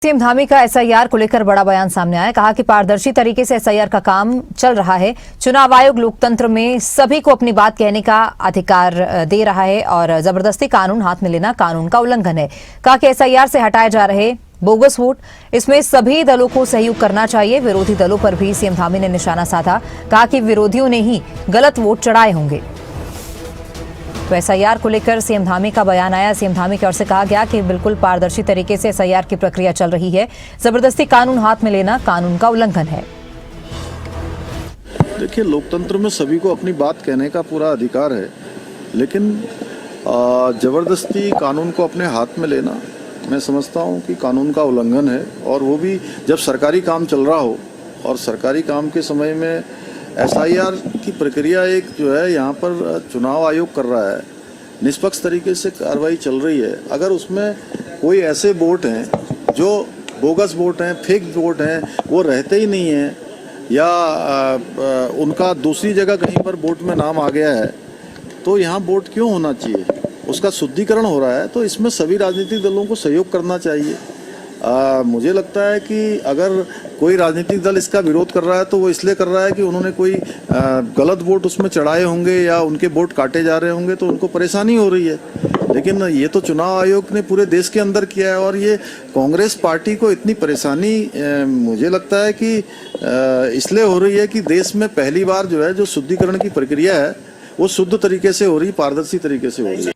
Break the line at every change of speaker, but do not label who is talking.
CM Dhami का SIR को लेकर बड़ा बयान सामने आया। कहा कि पारदर्शी तरीके से एसआईआर का काम चल रहा है। चुनाव आयोग लोकतंत्र में सभी को अपनी बात कहने का अधिकार दे रहा है और जबरदस्ती कानून हाथ में लेना कानून का उल्लंघन है। कहा कि एसआईआर से हटाए जा रहे बोगस वोट, इसमें सभी दलों को सहयोग करना चाहिए। विरोधी दलों पर भी सीएम धामी ने निशाना साधा। कहा कि विरोधियों ने ही गलत वोट चढ़ाए होंगे। तो एसआईआर को लेकर सीएम धामी का बयान आया। सीएम धामी की ओर से कहा गया कि बिल्कुल पारदर्शी तरीके से एसआईआर की प्रक्रिया चल रही है। जबरदस्ती कानून हाथ में लेना कानून का उल्लंघन है।
देखिए, लोकतंत्र में सभी को अपनी बात कहने का पूरा अधिकार है, लेकिन जबरदस्ती कानून को अपने हाथ में लेना मैं समझता हूं कि कानून का उल्लंघन है। और वो भी जब सरकारी काम चल रहा हो और सरकारी काम के समय में एसआईआर की प्रक्रिया एक जो है यहाँ पर चुनाव आयोग कर रहा है, निष्पक्ष तरीके से कार्रवाई चल रही है। अगर उसमें कोई ऐसे वोट हैं जो बोगस वोट हैं, फेक वोट हैं, वो रहते ही नहीं हैं या उनका दूसरी जगह कहीं पर वोट में नाम आ गया है, तो यहाँ वोट क्यों होना चाहिए? उसका शुद्धिकरण हो रहा है, तो इसमें सभी राजनीतिक दलों को सहयोग करना चाहिए। मुझे लगता है कि अगर कोई राजनीतिक दल इसका विरोध कर रहा है तो वो इसलिए कर रहा है कि उन्होंने कोई गलत वोट उसमें चढ़ाए होंगे या उनके वोट काटे जा रहे होंगे, तो उनको परेशानी हो रही है। लेकिन ये तो चुनाव आयोग ने पूरे देश के अंदर किया है और ये कांग्रेस पार्टी को इतनी परेशानी मुझे लगता है कि इसलिए हो रही है कि देश में पहली बार जो है जो शुद्धिकरण की प्रक्रिया है वो शुद्ध तरीके से हो रही, पारदर्शी तरीके से हो रही है।